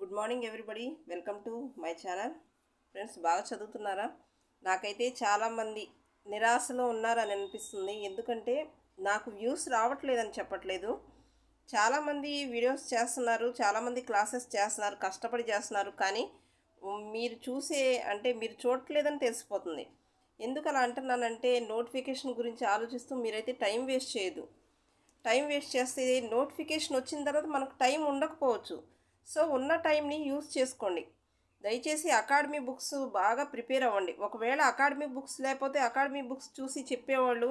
Good morning everybody, welcome to my channel. Friends, బాగా చదువుతున్నారా? నాకైతే చాలామంది నిరాశలో ఉన్నారని అనిపిస్తుంది. ఎందుకంటే నాకు వ్యూస్ రావట్లేదని చెప్పట్లేదు. చాలామంది వీడియోస్ చేస్తున్నారు, చాలామంది క్లాసెస్ చేస్తున్నారు, కష్టపడి చేస్తున్నారు. కానీ మీరు మీరు చూడట్లేదని తెలిసిపోతుంది. ఎందుకు అలా అంటున్నానంటే, నోటిఫికేషన్ గురించి ఆలోచిస్తూ మీరైతే టైం వేస్ట్ చేయదు. టైం వేస్ట్ చేస్తే నోటిఫికేషన్ వచ్చిన తర్వాత మనకు టైం ఉండకపోవచ్చు. సో ఉన్న టైంని యూస్ చేసుకోండి. దయచేసి అకాడమీ బుక్స్ బాగా ప్రిపేర్ అవ్వండి. ఒకవేళ అకాడమీ బుక్స్ లేకపోతే అకాడమీ బుక్స్ చూసి చెప్పేవాళ్ళు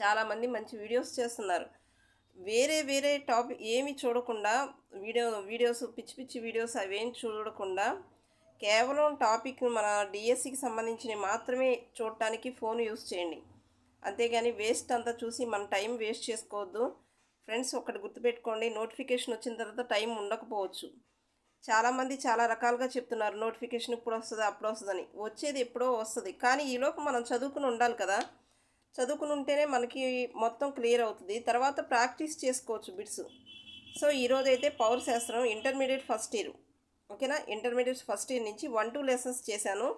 చాలామంది మంచి వీడియోస్ చేస్తున్నారు. వేరే వేరే టాపిక్ ఏమి చూడకుండా వీడియోస్ పిచ్చి పిచ్చి వీడియోస్ అవేం చూడకుండా కేవలం టాపిక్ మన డిఎస్సికి సంబంధించినవి మాత్రమే చూడటానికి ఫోన్ యూస్ చేయండి. అంతేగాని వేస్ట్ అంతా చూసి మన టైం వేస్ట్ చేసుకోవద్దు. ఫ్రెండ్స్, ఒకటి గుర్తుపెట్టుకోండి, నోటిఫికేషన్ వచ్చిన తర్వాత టైం ఉండకపోవచ్చు. చాలామంది చాలా రకాలుగా చెప్తున్నారు, నోటిఫికేషన్ ఇప్పుడు వస్తుంది అప్పుడు వస్తుందని. వచ్చేది ఎప్పుడో వస్తుంది, కానీ ఈలోపు మనం చదువుకుని ఉండాలి కదా. చదువుకుని ఉంటేనే మనకి మొత్తం క్లియర్ అవుతుంది. తర్వాత ప్రాక్టీస్ చేసుకోవచ్చు బిట్స్. సో ఈరోజైతే పౌర శాస్త్రం ఇంటర్మీడియట్ ఫస్ట్ ఇయర్, ఓకేనా. ఇంటర్మీడియట్ ఫస్ట్ ఇయర్ నుంచి 1-2 లెసన్స్ చేశాను.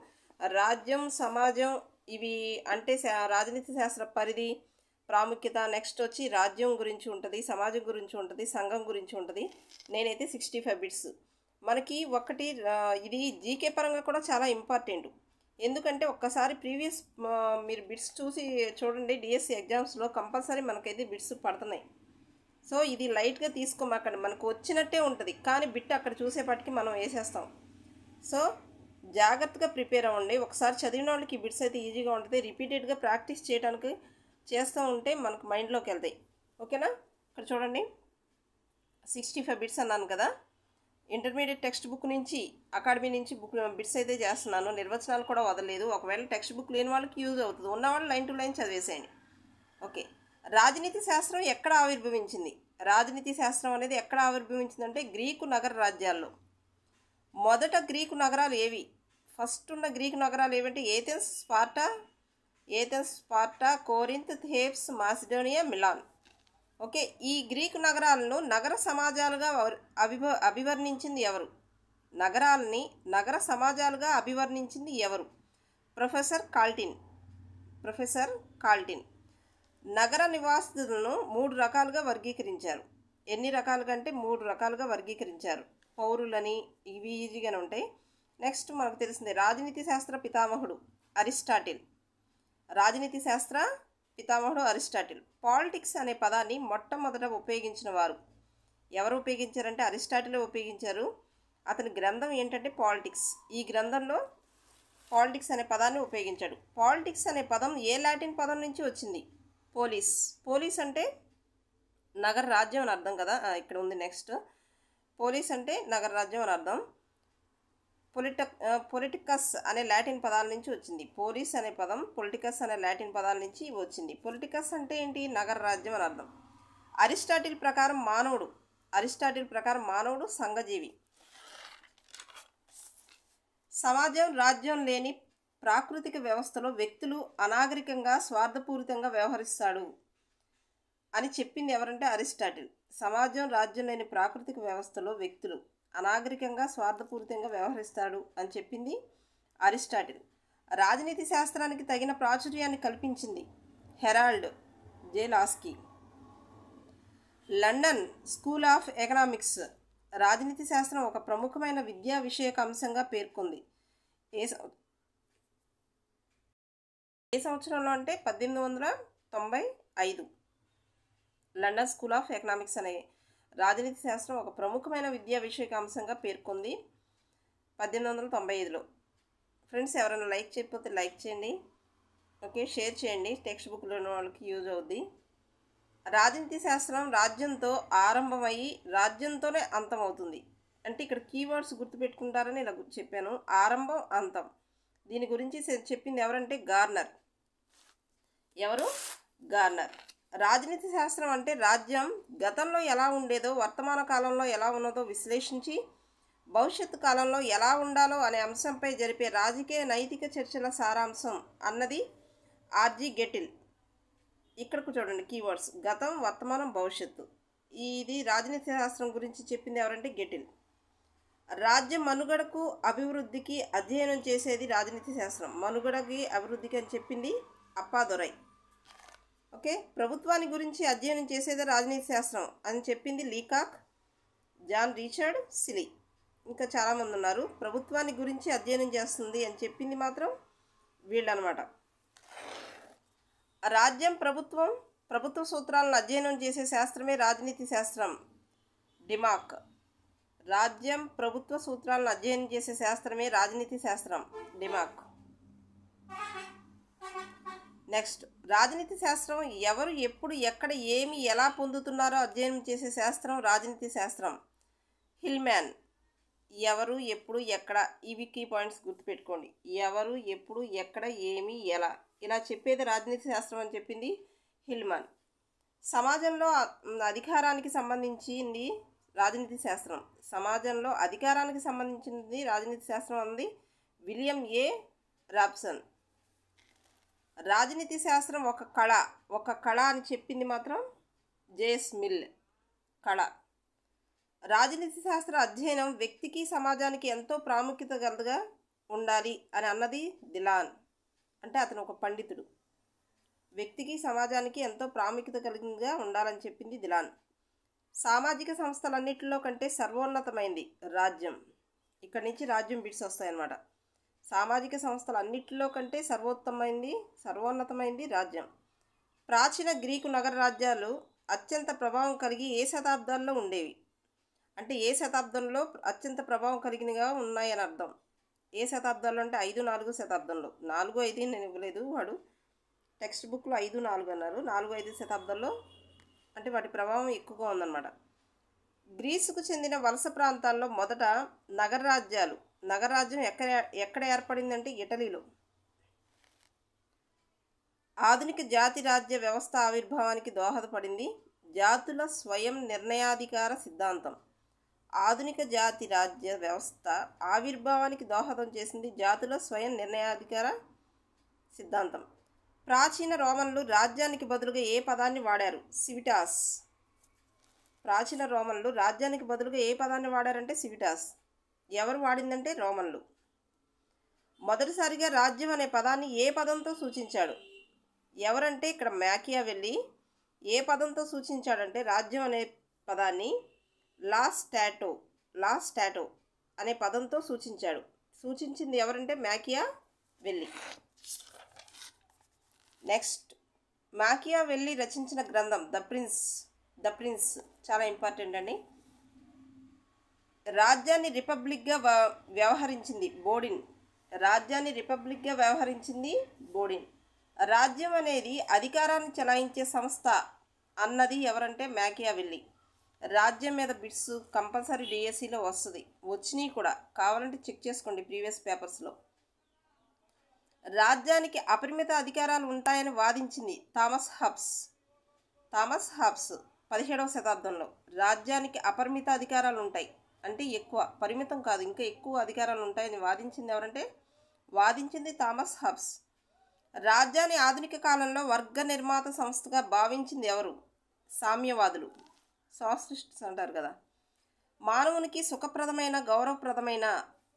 రాజ్యం, సమాజం, ఇవి అంటే రాజనీతి శాస్త్ర పరిధి, ప్రాముఖ్యత. నెక్స్ట్ వచ్చి రాజ్యం గురించి ఉంటుంది, సమాజం గురించి ఉంటుంది, సంఘం గురించి ఉంటుంది. నేనైతే 65 బిట్స్. మనకి ఇది జీకే పరంగా కూడా చాలా ఇంపార్టెంట్. ఎందుకంటే ఒక్కసారి ప్రీవియస్ మీరు బిట్స్ చూడండి. డిఎస్సి ఎగ్జామ్స్లో కంపల్సరీ మనకైతే బిట్స్ పడుతున్నాయి. సో ఇది లైట్గా తీసుకోమాకండి, మనకు వచ్చినట్టే ఉంటుంది, కానీ బిట్ అక్కడ చూసేపటికి మనం వేసేస్తాం. సో జాగ్రత్తగా ప్రిపేర్ అవ్వండి. ఒకసారి చదివిన వాళ్ళకి బిట్స్ అయితే ఈజీగా ఉంటుంది. రిపీటెడ్గా ప్రాక్టీస్ చేయడానికి చేస్తూ ఉంటే మనకు మైండ్లోకి వెళ్తాయి, ఓకేనా. ఇక్కడ చూడండి, 65 బిట్స్ అన్నాను కదా. ఇంటర్మీడియట్ టెక్స్ట్ బుక్ నుంచి, అకాడమీ నుంచి బిట్స్ అయితే చేస్తున్నాను. నిర్వచనాలు కూడా వదలలేదు. ఒకవేళ టెక్స్ట్ బుక్ లేని వాళ్ళకి యూజ్ అవుతుంది, ఉన్నవాళ్ళు లైన్ టు లైన్ చదివేసేయండి. ఓకే. రాజనీతి శాస్త్రం ఎక్కడ ఆవిర్భవించింది? రాజనీతి శాస్త్రం అనేది ఎక్కడ ఆవిర్భవించిందంటే గ్రీకు నగర రాజ్యాల్లో. మొదట గ్రీకు నగరాలు ఏవి? ఫస్ట్ ఉన్న గ్రీకు నగరాలు ఏవంటే Athens, Sparta, Corinth, Thebes, Macedonia, Milan. Okay. ఈ గ్రీకు నగరాలను నగర సమాజాలుగా అభివర్ణించింది ఎవరు? నగరాలని నగర సమాజాలుగా అభివర్ణించింది ఎవరు? ప్రొఫెసర్ కాల్టిన్. నగర నివాసితులను 3 రకాలుగా వర్గీకరించారు. ఎన్ని రకాలుగా అంటే 3 రకాలుగా వర్గీకరించారు. పౌరులని, ఇవి ఈజీగానే ఉంటాయి. నెక్స్ట్ మనకు తెలిసిందే, రాజనీతి శాస్త్ర పితామహుడు అరిస్టాటిల్. పాలిటిక్స్ అనే పదాన్ని మొట్టమొదట ఉపయోగించిన వారు ఎవరు ఉపయోగించారంటే అరిస్టాటిలే ఉపయోగించారు. అతని గ్రంథం ఏంటంటే పాలిటిక్స్. ఈ గ్రంథంలో పాలిటిక్స్ అనే పదాన్ని ఉపయోగించాడు. పాలిటిక్స్ అనే పదం ఏ లాటిన్ పదం నుంచి వచ్చింది? పోలీస్ అంటే నగర రాజ్యం అని అర్థం కదా. ఇక్కడ ఉంది నెక్స్ట్. పోలీస్ అంటే నగర రాజ్యం అని అర్థం. పొలిటికస్ అనే లాటిన్ పదాల నుంచి వచ్చింది. పోలీస్ అనే పదం పొలిటికస్ అనే లాటిన్ పదాల నుంచి వచ్చింది. పొలిటికస్ అంటే ఏంటి? నగర రాజ్యం అని అర్థం. అరిస్టాటిల్ ప్రకారం మానవుడు సంఘజీవి. సమాజం, రాజ్యం లేని ప్రాకృతిక వ్యవస్థలో వ్యక్తులు అనాగరికంగా, స్వార్థపూరితంగా వ్యవహరిస్తాడు అని చెప్పింది ఎవరంటే అరిస్టాటిల్. సమాజం, రాజ్యం లేని ప్రాకృతిక వ్యవస్థలో వ్యక్తులు అనాగరికంగా, స్వార్థపూరితంగా వ్యవహరిస్తాడు అని చెప్పింది అరిస్టాటిల్. రాజనీతి శాస్త్రానికి తగిన ప్రాచుర్యాన్ని కల్పించింది Harold J Laski. London School of Economics రాజనీతి శాస్త్రం ఒక ప్రముఖమైన విద్యా విషయక అంశంగా పేర్కొంది. ఏ సంవత్సరంలో అంటే 1895. లండన్ స్కూల్ ఆఫ్ ఎకనామిక్స్ అనే రాజనీతి శాస్త్రం ఒక ప్రముఖమైన విద్యా విషయక అంశంగా పేర్కొంది 1895లో. ఫ్రెండ్స్, ఎవరైనా లైక్ చేయకపోతే లైక్ చేయండి, ఓకే. షేర్ చేయండి, టెక్స్ట్ బుక్లో ఉన్న వాళ్ళకి యూజ్ అవుద్ది. రాజనీతి శాస్త్రం రాజ్యంతో ఆరంభమయ్యి రాజ్యంతోనే అంతమవుతుంది. అంటే ఇక్కడ కీవర్డ్స్ గుర్తుపెట్టుకుంటారని ఇలా చెప్పాను. ఆరంభం, అంతం. దీని గురించి చెప్పింది ఎవరంటే గార్నర్. రాజనీతి శాస్త్రం అంటే రాజ్యం గతంలో ఎలా ఉండేదో, వర్తమాన కాలంలో ఎలా ఉన్నదో విశ్లేషించి భవిష్యత్తు కాలంలో ఎలా ఉండాలో అనే అంశంపై జరిపే రాజకీయ నైతిక చర్చల సారాంశం అన్నది ఆర్జీ గెటిల్. ఇక్కడకు చూడండి కీవర్డ్స్: గతం, వర్తమానం, భవిష్యత్తు. ఇది రాజనీతి శాస్త్రం గురించి చెప్పింది ఎవరంటే గెటిల్. రాజ్య మనుగడకు అభివృద్ధికి అధ్యయనం చేసేది రాజనీతి శాస్త్రం. మనుగడకి అభివృద్ధికి అని చెప్పింది అప్పాదొరై. ఓకే, ప్రభుత్వాన్ని గురించి అధ్యయనం చేసేది రాజనీతి శాస్త్రం అని చెప్పింది లీకాక్, జాన్ రిచర్డ్ సిలీ. ఇంకా చాలామంది ఉన్నారు. ప్రభుత్వాన్ని గురించి అధ్యయనం చేస్తుంది అని చెప్పింది మాత్రం వీళ్ళనమాట. రాజ్యం ప్రభుత్వ సూత్రాలను అధ్యయనం చేసే శాస్త్రమే రాజనీతి శాస్త్రం. డిమాక్. రాజ్యం ప్రభుత్వ సూత్రాలను అధ్యయనం చేసే శాస్త్రమే రాజనీతి శాస్త్రం. డిమాక్. నెక్స్ట్, రాజనీతి శాస్త్రం ఎవరు ఎప్పుడు ఎక్కడ ఏమి ఎలా పొందుతున్నారో అధ్యయనం చేసే శాస్త్రం రాజనీతి శాస్త్రం. హిల్మ్యాన్. ఎవరు ఎప్పుడు ఎక్కడ, ఇవి కీ పాయింట్స్ గుర్తుపెట్టుకోండి. ఎవరు ఎప్పుడు ఎక్కడ ఏమి ఎలా ఇలా చెప్పేది రాజనీతి శాస్త్రం అని చెప్పింది హిల్మాన్. సమాజంలో అధికారానికి సంబంధించింది రాజనీతి శాస్త్రం. సమాజంలో అధికారానికి సంబంధించింది రాజనీతి శాస్త్రం అంది విలియం ఏ రాబ్సన్. రాజనీతి శాస్త్రం ఒక కళ అని చెప్పింది మాత్రం జేఎస్ మిల్. కళ. రాజనీతి శాస్త్ర అధ్యయనం వ్యక్తికి సమాజానికి ఎంతో ప్రాముఖ్యత గలదిగా ఉండాలి అని అన్నది దిలాన్. అంటే అతను ఒక పండితుడు. వ్యక్తికి సమాజానికి ఎంతో ప్రాముఖ్యత కలిగినగా ఉండాలని చెప్పింది దిలాన్. సామాజిక సంస్థలన్నింటిలో కంటే సర్వోన్నతమైంది రాజ్యం. ఇక్కడి నుంచి రాజ్యం బిట్స్ వస్తాయన్నమాట. సామాజిక సంస్థలన్నింటిలో కంటే సర్వోన్నతమైంది రాజ్యం. ప్రాచీన గ్రీకు నగర రాజ్యాలు అత్యంత ప్రభావం కలిగి ఏ శతాబ్దాల్లో ఉండేవి? అంటే ఏ శతాబ్దంలో అత్యంత ప్రభావం కలిగినగా ఉన్నాయని అర్థం. ఏ శతాబ్దాల్లో అంటే 5-4 శతాబ్దంలో. 4-5 నేను ఇవ్వలేదు, వాడు టెక్స్ట్ బుక్లో 5-4 అన్నారు. 4-5 శతాబ్దాల్లో అంటే వాటి ప్రభావం ఎక్కువగా ఉందన్నమాట. గ్రీసుకు చెందిన వలస ప్రాంతాల్లో మొదట నగరరాజ్యం ఎక్కడ ఏర్పడిందంటే ఇటలీలో. ఆధునిక జాతి రాజ్య వ్యవస్థ ఆవిర్భావానికి దోహదపడింది జాతుల స్వయం నిర్ణయాధికార సిద్ధాంతం. ఆధునిక జాతి రాజ్య వ్యవస్థ ఆవిర్భావానికి దోహదం చేసింది జాతుల స్వయం నిర్ణయాధికార సిద్ధాంతం. ప్రాచీన రోమన్లు రాజ్యానికి బదులుగా ఏ పదాన్ని వాడారు? సివిటాస్. ప్రాచీన రోమన్లు రాజ్యానికి బదులుగా ఏ పదాన్ని వాడారంటే సివిటాస్. ఎవరు వాడిందంటే రోమన్లు. మొదటిసారిగా రాజ్యం అనే పదాన్ని ఏ పదంతో సూచించాడు? ఎవరంటే ఇక్కడ మ్యాకియావెల్లి. ఏ పదంతో సూచించాడంటే రాజ్యం అనే పదాన్ని లా స్టాటో అనే పదంతో సూచించాడు. సూచించింది ఎవరంటే మ్యాకియావెల్లి. నెక్స్ట్, మ్యాకియావెల్లి రచించిన గ్రంథం ద ప్రిన్స్ చాలా ఇంపార్టెంట్ అండి. రాజ్యాన్ని రిపబ్లిక్గా వ్యవహరించింది బోడిన్. రాజ్యం అనేది అధికారాన్ని చెలాయించే సంస్థ అన్నది ఎవరంటే మ్యాకియావెల్లి. రాజ్యం మీద బిట్స్ కంపల్సరీ డిఎస్సిలో వచ్చినాయి కూడా, కావాలంటే చెక్ చేసుకోండి ప్రీవియస్ పేపర్స్లో. రాజ్యానికి అపరిమిత అధికారాలు ఉంటాయని వాదించింది థామస్ హాబ్స్ 17వ శతాబ్దంలో. రాజ్యానికి అపరిమిత అధికారాలు ఉంటాయి అంటే ఎక్కువ, పరిమితం కాదు, ఇంకా ఎక్కువ అధికారాలు ఉంటాయని వాదించింది థామస్ హాబ్స్. రాజ్యాన్ని ఆధునిక కాలంలో వర్గ నిర్మాత సంస్థగా భావించింది ఎవరు? సామ్యవాదులు, సోషలిస్ట్స్ అంటారు కదా. మానవునికి సుఖప్రదమైన గౌరవప్రదమైన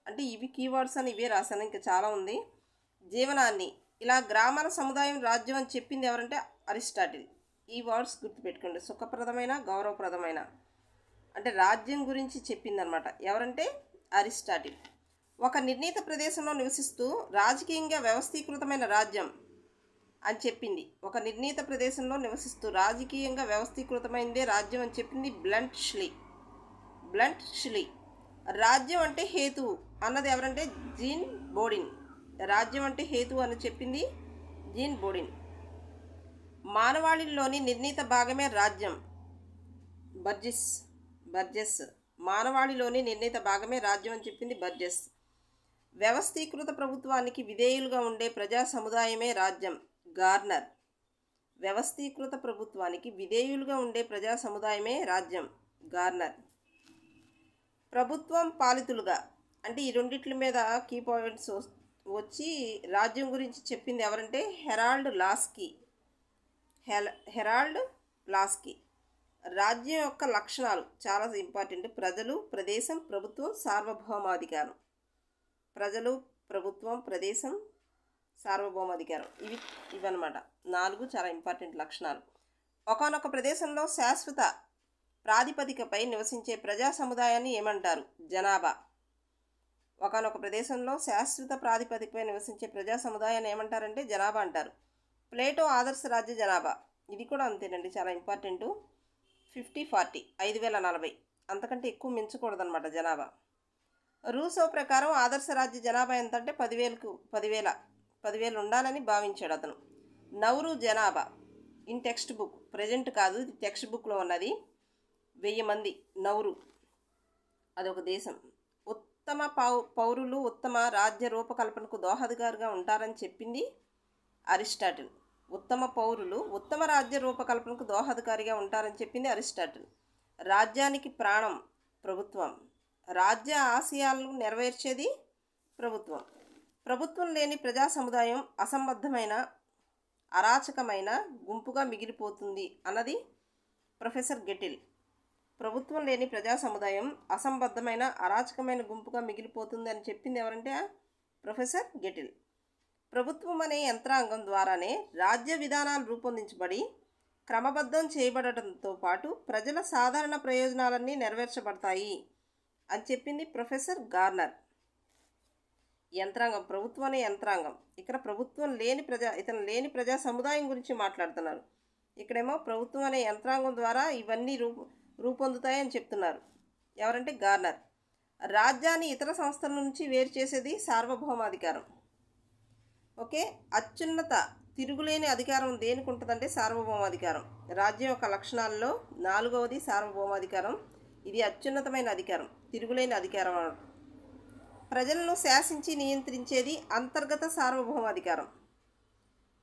అంటే ఇవి కీవర్డ్స్ అని ఇవే రాశాను, ఇంకా చాలా ఉంది. జీవనాన్ని ఇలా గ్రామాల సముదాయం రాజ్యం అని చెప్పింది ఎవరంటే అరిస్టాటిల్. ఈ వర్డ్స్ గుర్తుపెట్టుకోండి. సుఖప్రదమైన గౌరవప్రదమైన అంటే రాజ్యం గురించి చెప్పిందనమాట. ఎవరంటే అరిస్టాటిల్. ఒక నిర్ణీత ప్రదేశంలో నివసిస్తూ రాజకీయంగా వ్యవస్థీకృతమైన రాజ్యం అని చెప్పింది. ఒక నిర్ణీత ప్రదేశంలో నివసిస్తూ రాజకీయంగా వ్యవస్థీకృతమైందే రాజ్యం అని చెప్పింది బ్లంట్ షిలీ. రాజ్యం అంటే హేతువు అన్నది ఎవరంటే జీన్ బోడిన్. రాజ్యం అంటే హేతువు అని చెప్పింది జీన్ బోడిన్. మానవాళిలోని నిర్ణీత భాగమే రాజ్యం. బర్జెస్. మానవాళిలోని నిర్ణీత భాగమే రాజ్యం అని చెప్పింది బర్జెస్. వ్యవస్థీకృత ప్రభుత్వానికి విధేయులుగా ఉండే ప్రజా సముదాయమే రాజ్యం. గార్నర్. వ్యవస్థీకృత ప్రభుత్వానికి విధేయులుగా ఉండే ప్రజా సముదాయమే రాజ్యం. గార్నర్. ప్రభుత్వం పాలితులుగా అంటే ఈ రెండిట్ల మీద కీ పాయింట్స్ వచ్చి రాజ్యం గురించి చెప్పింది ఎవరంటే హెరాల్డ్ లాస్కీ. రాజ్యం యొక్క లక్షణాలు చాలా ఇంపార్టెంట్. ప్రజలు, ప్రదేశం, ప్రభుత్వం, సార్వభౌమాధికారం. ప్రజలు, ప్రభుత్వం, ప్రదేశం, సార్వభౌమాధికారం ఇవన్నమాట 4 చాలా ఇంపార్టెంట్ లక్షణాలు. ఒకానొక ప్రదేశంలో శాశ్వత ప్రాతిపదికపై నివసించే ప్రజా సముదాయాన్ని ఏమంటారు? జనాభా. ఒకానొక ప్రదేశంలో శాశ్వత ప్రాతిపదికపై నివసించే ప్రజా సముదాయాన్ని ఏమంటారంటే జనాభా అంటారు. ప్లేటో ఆదర్శ రాజ్య జనాభా ఇది కూడా అంతేనండి, చాలా ఇంపార్టెంట్. 50-40 5040 అంతకంటే ఎక్కువ మించకూడదన్నమాట జనాభా. రూసో ప్రకారం ఆదర్శ రాజ్య జనాభా ఎంత అంటే 10,000 ఉండాలని భావించాడు అతను. నౌరు జనాభా ఇన్ టెక్స్ట్ బుక్, ప్రజెంట్ కాదు, ఇది టెక్స్ట్ బుక్లో ఉన్నది. 1000 మంది నౌరు, అదొక దేశం. ఉత్తమ పౌరులు ఉత్తమ రాజ్య రూపకల్పనకు దోహదకారుగా ఉంటారని చెప్పింది అరిస్టాటిల్. ఉత్తమ పౌరులు ఉత్తమ రాజ్య రూపకల్పనకు దోహదకారిగా ఉంటారని చెప్పింది అరిస్టాటిల్. రాజ్యానికి ప్రాణం ప్రభుత్వం. రాజ్య ఆశయాలను నెరవేర్చేది ప్రభుత్వం. ప్రభుత్వం లేని ప్రజా సముదాయం అసంబద్ధమైన అరాచకమైన గుంపుగా మిగిలిపోతుంది అన్నది ప్రొఫెసర్ గెటిల్. ప్రభుత్వం లేని ప్రజా సముదాయం అసంబద్ధమైన అరాచకమైన గుంపుగా మిగిలిపోతుంది అని చెప్పింది ఎవరంటే ప్రొఫెసర్ గెటిల్. ప్రభుత్వం అనే యంత్రాంగం ద్వారానే రాజ్య విధానాలు రూపొందించబడి క్రమబద్ధం చేయబడటంతో పాటు ప్రజల సాధారణ ప్రయోజనాలన్నీ నెరవేర్చబడతాయి అని చెప్పింది ప్రొఫెసర్ గార్నర్. యంత్రాంగం, ప్రభుత్వం అనే యంత్రాంగం. ఇక్కడ ప్రభుత్వం లేని ప్రజా సముదాయం గురించి మాట్లాడుతున్నారు. ఇక్కడేమో ప్రభుత్వం అనే యంత్రాంగం ద్వారా ఇవన్నీ రూపొందుతాయని చెప్తున్నారు. ఎవరంటే గార్నర్. రాజ్యాన్ని ఇతర సంస్థల నుంచి వేరు చేసేది సార్వభౌమాధికారం. ఓకే, అత్యున్నత తిరుగులేని అధికారం దేనికి ఉంటుందంటే సార్వభౌమాధికారం. రాజ్యం యొక్క లక్షణాల్లో 4వది సార్వభౌమాధికారం. ఇది అత్యున్నతమైన అధికారం, తిరుగులేని అధికారం. ప్రజలను శాసించి నియంత్రించేది అంతర్గత సార్వభౌమాధికారం.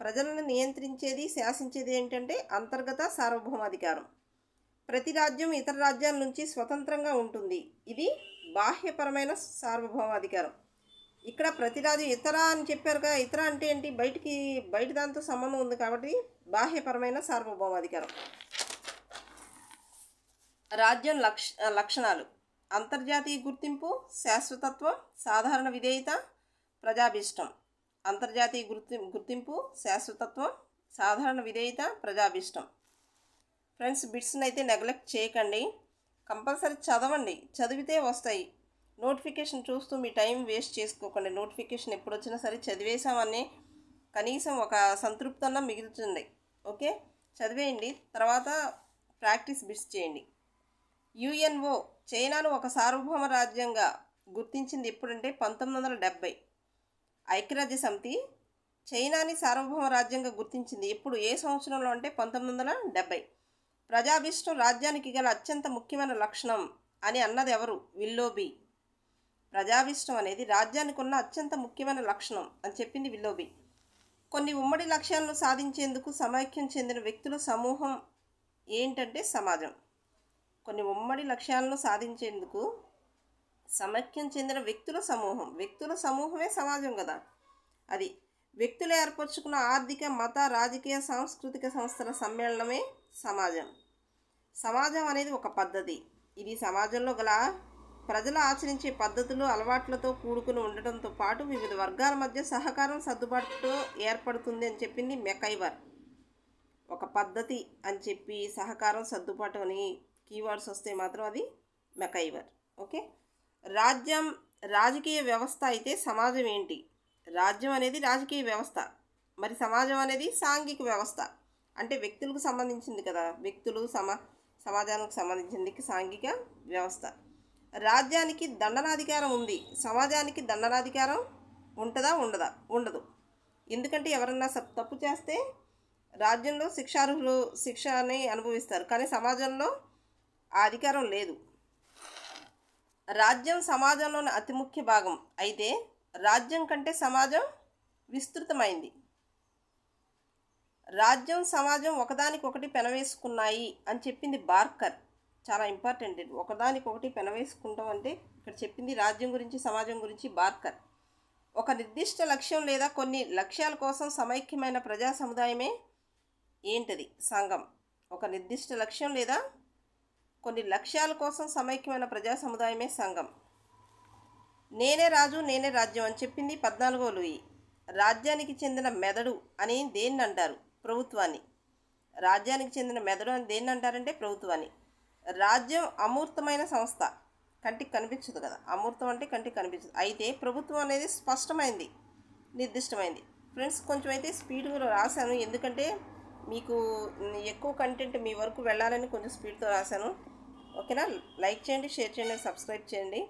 ప్రజలను నియంత్రించేది శాసించేది ఏంటంటే అంతర్గత సార్వభౌమాధికారం. ప్రతి రాజ్యం ఇతర రాజ్యాల నుంచి స్వతంత్రంగా ఉంటుంది. ఇది బాహ్యపరమైన సార్వభౌమాధికారం. ఇక్కడ ప్రతి రాజ్యం ఇతర అని చెప్పారు కదా, ఇతర అంటే ఏంటి? బయట దాంతో సంబంధం ఉంది కాబట్టి బాహ్యపరమైన సార్వభౌమాధికారం. రాజ్యం లక్షణాలు: అంతర్జాతీయ గుర్తింపు, శాశ్వతత్వం, సాధారణ విధేయత, ప్రజాభీష్టం. అంతర్జాతీయ గుర్తింపు, శాశ్వతత్వం, సాధారణ విధేయత, ప్రజాభీష్టం. ఫ్రెండ్స్, బిట్స్ని అయితే నెగ్లెక్ట్ చేయకండి, కంపల్సరీ చదవండి. చదివితే వస్తాయి. నోటిఫికేషన్ చూస్తూ మీ టైం వేస్ట్ చేసుకోకండి. నోటిఫికేషన్ ఎప్పుడు వచ్చినా సరే చదివేసామని కనీసం ఒక సంతృప్తన్నా మిగులుతుంది. ఓకే, చదివేయండి, తర్వాత ప్రాక్టీస్ బిట్స్ చేయండి. యుఎన్ఓ చైనాను ఒక సార్వభౌమ రాజ్యంగా గుర్తించింది ఎప్పుడంటే 1970. ఐక్యరాజ్య సమితి చైనాని సార్వభౌమ రాజ్యంగా గుర్తించింది ఎప్పుడు, ఏ సంవత్సరంలో అంటే 1970. ప్రజాభీష్టం రాజ్యానికి గల అత్యంత ముఖ్యమైన లక్షణం అని అన్నది ఎవరు? విల్లోబీ. ప్రజాభీష్టం అనేది రాజ్యానికి ఉన్న అత్యంత ముఖ్యమైన లక్షణం అని చెప్పింది విల్లోబీ. కొన్ని ఉమ్మడి లక్ష్యాలను సాధించేందుకు సమైక్యం చెందిన వ్యక్తుల సమూహం ఏంటంటే సమాజం. కొన్ని ఉమ్మడి లక్ష్యాలను సాధించేందుకు సమైక్యం చెందిన వ్యక్తుల సమూహమే సమాజం కదా. అది వ్యక్తులు ఏర్పరచుకున్న ఆర్థిక, మత, రాజకీయ, సాంస్కృతిక సంస్థల సమ్మేళనమే సమాజం. సమాజం అనేది ఒక పద్ధతి. ఇది సమాజంలో గల ప్రజలు ఆచరించే పద్ధతులు, అలవాట్లతో కూడుకుని ఉండటంతో పాటు వివిధ వర్గాల మధ్య సహకారం, సర్దుబాటుతో ఏర్పడుతుంది అని చెప్పింది మెకైవర్. ఒక పద్ధతి అని చెప్పి సహకారం, సర్దుబాటు అని కీవర్డ్స్ వస్తే మాత్రం అది మెకైవర్. ఓకే, రాజ్యం రాజకీయ వ్యవస్థ అయితే సమాజం ఏంటి? రాజ్యం అనేది రాజకీయ వ్యవస్థ, మరి సమాజం అనేది సాంఘిక వ్యవస్థ. అంటే వ్యక్తులకు సంబంధించింది కదా, వ్యక్తులు సమాజానికి సంబంధించింది సాంఘిక వ్యవస్థ. రాజ్యానికి దండనాధికారం ఉంది, సమాజానికి దండనాధికారం ఉంటుందా? ఉండదు. ఎందుకంటే ఎవరన్నా తప్పు చేస్తే రాజ్యంలో శిక్షార్హులు శిక్షని అనుభవిస్తారు, కానీ సమాజంలో ఆ అధికారం లేదు. రాజ్యం సమాజంలోని అతి ముఖ్య భాగం అయితే రాజ్యం కంటే సమాజం విస్తృతమైంది. రాజ్యం, సమాజం ఒకదానికొకటి పెనవేసుకున్నాయి అని చెప్పింది బార్కర్. చాలా ఇంపార్టెంట్ ఇది. ఒకదానికొకటి పెనవేసుకుంటాం అంటే ఇక్కడ చెప్పింది రాజ్యం గురించి, సమాజం గురించి బార్కర్. ఒక నిర్దిష్ట లక్ష్యం లేదా కొన్ని లక్ష్యాల కోసం సమైక్యమైన ప్రజా సముదాయమే ఏంటది? సంఘం. ఒక నిర్దిష్ట లక్ష్యం లేదా కొన్ని లక్ష్యాల కోసం సమైక్యమైన ప్రజా సముదాయమే సంఘం. నేనే రాజు నేనే రాజ్యం అని చెప్పింది 14వ లూయి. రాజ్యానికి చెందిన మెదడు అని దేన్ని అంటారు? ప్రభుత్వాన్ని. రాజ్యానికి చెందిన మెదడు అని దేన్ని అంటారంటే ప్రభుత్వాన్ని. రాజ్యం అమూర్తమైన సంస్థ, కంటికి కనిపించదు కదా. అమూర్తం అంటే కంటికి కనిపించదు. అయితే ప్రభుత్వం అనేది స్పష్టమైంది, నిర్దిష్టమైంది. ఫ్రెండ్స్, కొంచెం అయితే స్పీడ్గా రాశాను, ఎందుకంటే మీకు ఎక్కువ కంటెంట్ మీ వరకు వెళ్ళాలని కొంచెం స్పీడ్తో రాశాను. ఓకేనా? లైక్ చేయండి, షేర్ చేయండి, సబ్స్క్రైబ్ చేయండి.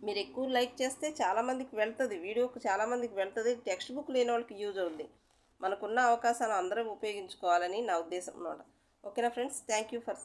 మీరు ఎక్కువ లైక్ చేస్తే చాలామందికి వెళ్తుంది, వీడియోకి చాలామందికి వెళ్తుంది. టెక్స్ట్ బుక్ లేని వాళ్ళకి యూజ్ అవుతుంది. మనకున్న అవకాశాలు అందరూ ఉపయోగించుకోవాలని నా ఉద్దేశం అన్నమాట. ఓకేనా ఫ్రెండ్స్? Thank you for